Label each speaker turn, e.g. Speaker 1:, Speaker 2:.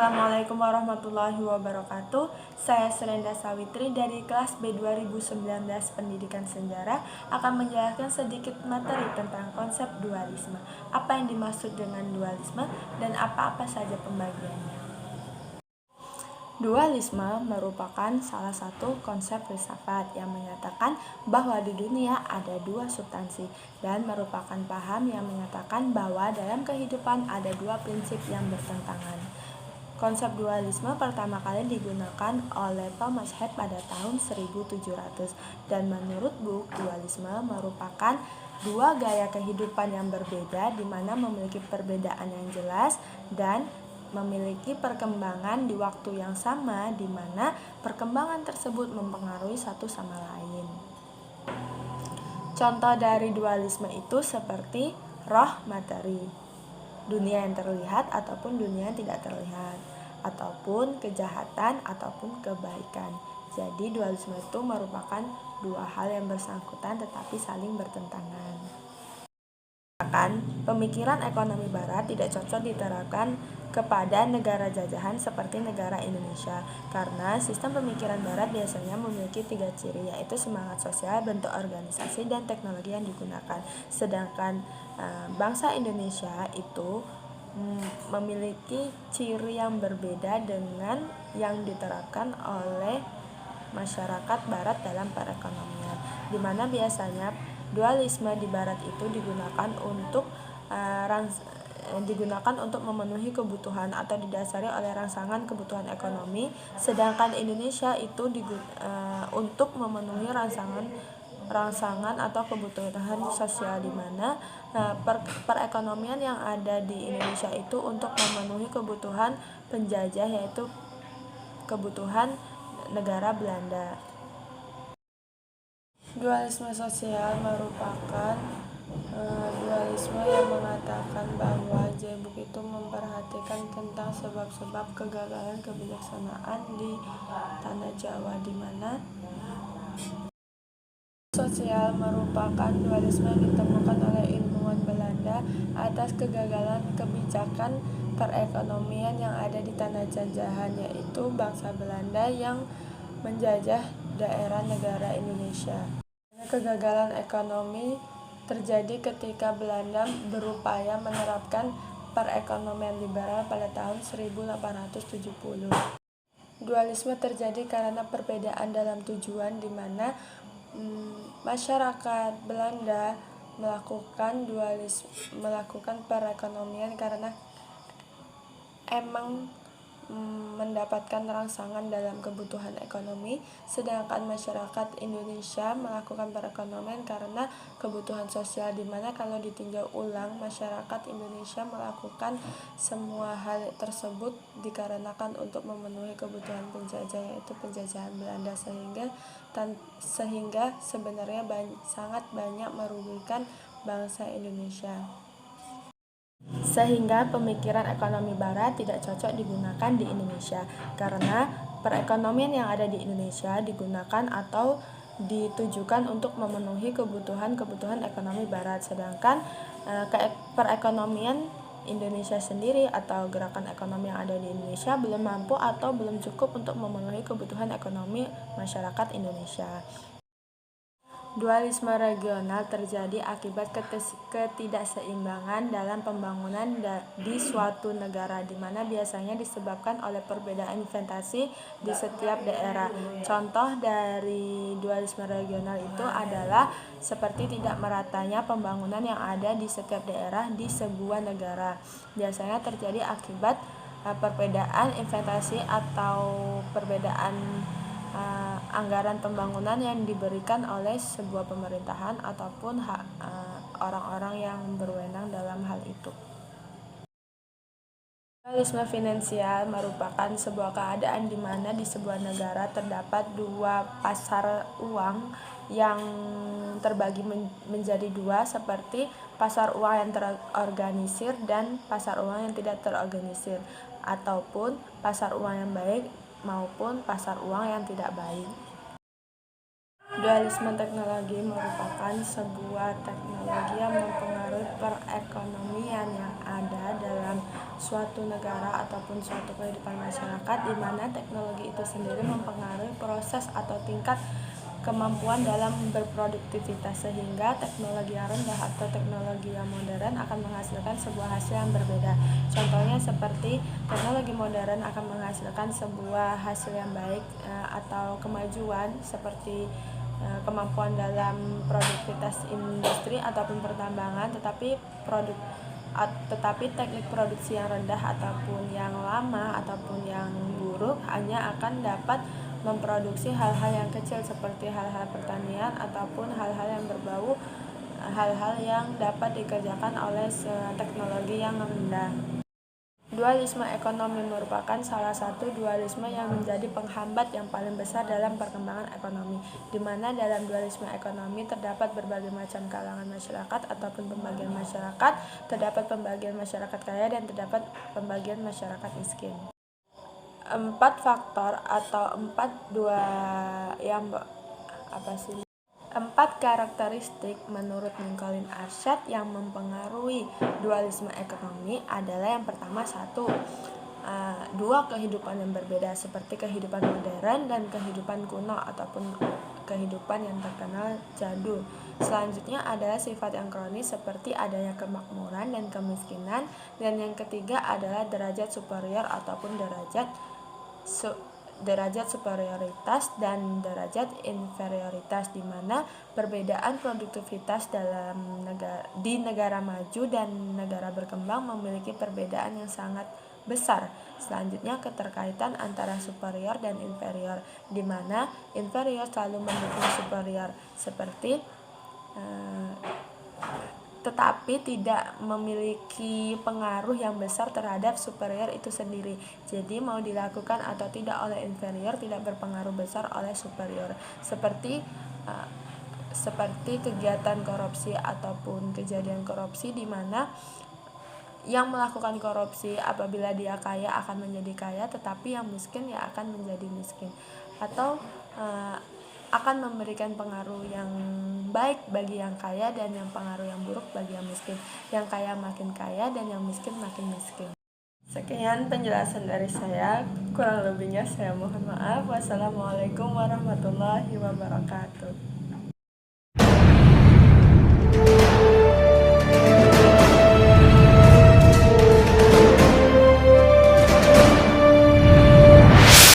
Speaker 1: Assalamualaikum warahmatullahi wabarakatuh. Saya Selenda Sawitri dari kelas B 2019 Pendidikan Sejarah akan menjelaskan sedikit materi tentang konsep dualisme. Apa yang dimaksud dengan dualisme dan apa-apa saja pembagiannya. Dualisme merupakan salah satu konsep filsafat yang menyatakan bahwa di dunia ada dua substansi dan merupakan paham yang menyatakan bahwa dalam kehidupan ada dua prinsip yang bertentangan. Konsep dualisme pertama kali digunakan oleh Thomas Hobbes pada tahun 1700 dan menurut buku dualisme merupakan dua gaya kehidupan yang berbeda di mana memiliki perbedaan yang jelas dan memiliki perkembangan di waktu yang sama di mana perkembangan tersebut mempengaruhi satu sama lain. Contoh dari dualisme itu seperti roh materi, dunia yang terlihat ataupun dunia yang tidak terlihat, ataupun kejahatan ataupun kebaikan. Jadi dualisme itu merupakan dua hal yang bersangkutan tetapi saling bertentangan. Pemikiran ekonomi barat tidak cocok diterapkan kepada negara jajahan seperti negara Indonesia karena sistem pemikiran barat biasanya memiliki 3 ciri, yaitu semangat sosial, bentuk organisasi, dan teknologi yang digunakan. Sedangkan bangsa Indonesia itu memiliki ciri yang berbeda dengan yang diterapkan oleh masyarakat barat dalam perekonomian, di mana biasanya dualisme di barat itu digunakan untuk memenuhi kebutuhan atau didasari oleh rangsangan kebutuhan ekonomi, sedangkan Indonesia itu untuk memenuhi rangsangan atau kebutuhan sosial, di mana perekonomian yang ada di Indonesia itu untuk memenuhi kebutuhan penjajah, yaitu kebutuhan negara Belanda. Dualisme sosial merupakan dualisme yang mengatakan bahwa Jaebuk itu memperhatikan tentang sebab-sebab kegagalan kebijaksanaan di tanah Jawa, di mana sosial merupakan dualisme yang ditemukan oleh ilmuwan Belanda atas kegagalan kebijakan perekonomian yang ada di tanah jajahan, yaitu bangsa Belanda yang menjajah daerah negara Indonesia. Kegagalan ekonomi terjadi ketika Belanda berupaya menerapkan perekonomian liberal pada tahun 1870. Dualisme terjadi karena perbedaan dalam tujuan, di mana masyarakat Belanda melakukan perekonomian karena emang mendapatkan rangsangan dalam kebutuhan ekonomi, sedangkan masyarakat Indonesia melakukan perekonomian karena kebutuhan sosial, di mana kalau ditinjau ulang masyarakat Indonesia melakukan semua hal tersebut dikarenakan untuk memenuhi kebutuhan penjajah, yaitu penjajahan Belanda, sehingga sebenarnya sangat banyak merugikan bangsa Indonesia. Sehingga pemikiran ekonomi barat tidak cocok digunakan di Indonesia karena perekonomian yang ada di Indonesia digunakan atau ditujukan untuk memenuhi kebutuhan ekonomi barat, sedangkan perekonomian Indonesia sendiri atau gerakan ekonomi yang ada di Indonesia belum mampu atau belum cukup untuk memenuhi kebutuhan ekonomi masyarakat Indonesia. Dualisme regional terjadi akibat ketidakseimbangan dalam pembangunan di suatu negara, di mana biasanya disebabkan oleh perbedaan investasi di setiap daerah. Contoh dari dualisme regional itu adalah seperti tidak meratanya pembangunan yang ada di setiap daerah di sebuah negara. Biasanya terjadi akibat perbedaan investasi atau perbedaan anggaran pembangunan yang diberikan oleh sebuah pemerintahan ataupun orang-orang yang berwenang dalam hal itu. Dualisme finansial merupakan sebuah keadaan di mana di sebuah negara terdapat dua pasar uang yang terbagi menjadi dua, seperti pasar uang yang terorganisir dan pasar uang yang tidak terorganisir, ataupun pasar uang yang baik maupun pasar uang yang tidak baik. Dualisme teknologi merupakan sebuah teknologi yang mempengaruhi perekonomian yang ada dalam suatu negara ataupun suatu kehidupan masyarakat, di mana teknologi itu sendiri mempengaruhi proses atau tingkat kemampuan dalam berproduktivitas, sehingga teknologi yang rendah atau teknologi yang modern akan menghasilkan sebuah hasil yang berbeda. Contohnya seperti teknologi modern akan menghasilkan sebuah hasil yang baik atau kemajuan seperti kemampuan dalam produktivitas industri ataupun pertambangan, tetapi teknik produksi yang rendah ataupun yang lama ataupun yang buruk hanya akan dapat memproduksi hal-hal yang kecil seperti hal-hal pertanian ataupun hal-hal yang berbau hal-hal yang dapat dikerjakan oleh teknologi yang rendah. Dualisme ekonomi merupakan salah satu dualisme yang menjadi penghambat yang paling besar dalam perkembangan ekonomi, di mana dalam dualisme ekonomi terdapat berbagai macam kalangan masyarakat ataupun pembagian masyarakat, terdapat pembagian masyarakat kaya dan terdapat pembagian masyarakat miskin. Empat faktor atau empat karakteristik menurut Lincoln Archet yang mempengaruhi dualisme ekonomi adalah yang pertama, dua kehidupan yang berbeda seperti kehidupan modern dan kehidupan kuno ataupun kehidupan yang terkenal jadul. Selanjutnya adalah sifat yang kronis seperti adanya kemakmuran dan kemiskinan, dan yang ketiga adalah derajat superior ataupun derajat superioritas dan derajat inferioritas, di mana perbedaan produktivitas di negara maju dan negara berkembang memiliki perbedaan yang sangat besar. Selanjutnya, keterkaitan antara superior dan inferior, di mana inferior selalu mendukung superior tetapi tidak memiliki pengaruh yang besar terhadap superior itu sendiri. Jadi mau dilakukan atau tidak oleh inferior tidak berpengaruh besar oleh superior. Seperti kegiatan korupsi ataupun kejadian korupsi, di mana yang melakukan korupsi apabila dia kaya akan menjadi kaya, tetapi yang miskin ya akan menjadi miskin, atau akan memberikan pengaruh yang baik bagi yang kaya dan yang pengaruh yang buruk bagi yang miskin. Yang kaya makin kaya dan yang miskin makin miskin. Sekian penjelasan dari saya, kurang lebihnya saya mohon maaf. Wassalamualaikum warahmatullahi wabarakatuh.